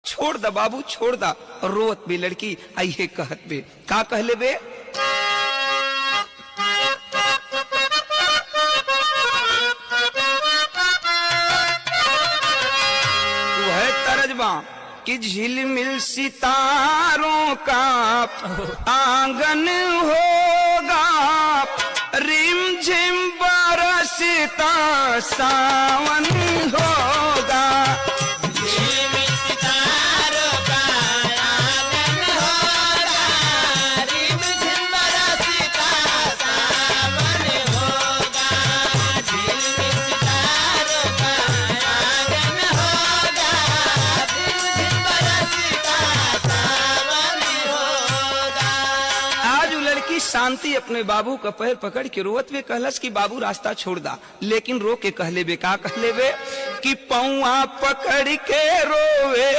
छोड़ दा बाबू छोड़ दा। रोत बे लड़की आइए कहत बे का कहले बे। वह तरजबा कि झिलमिल सितारों का आंगन होगा, रिमझिम बरसता सावन होगा। झिलमिल सितारों का आंगन होगा, रिमझिम बरसता सावन होगा। झिलमिल सितारों का आंगन होगा, रिमझिम बरसता सावन होगा। आज वो लड़की शांति अपने बाबू का पैर पकड़ के रोवत में कहलस कि बाबू रास्ता छोड़ दा, लेकिन रो के कहले बे का कहले बे कि पौआ पकड़ के रोवे